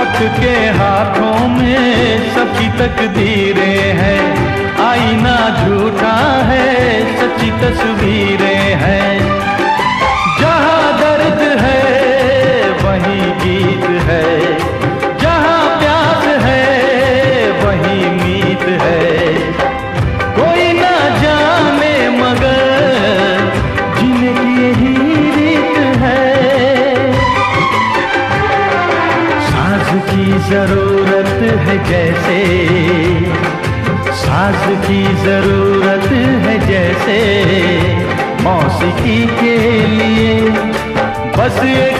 वक्त के हाथों में सबकी तकदीरें हैं, आईना झूठा है सच्ची तस्वीरें हैं। जहाँ दर्द है वहीं गीत है, जहाँ प्यास है वहीं मीत है। कोई ना जाने मगर जीने की यही रीत है। साज की जरूरत है जैसे, साज की जरूरत है जैसे, मौसीकी के लिए बस एक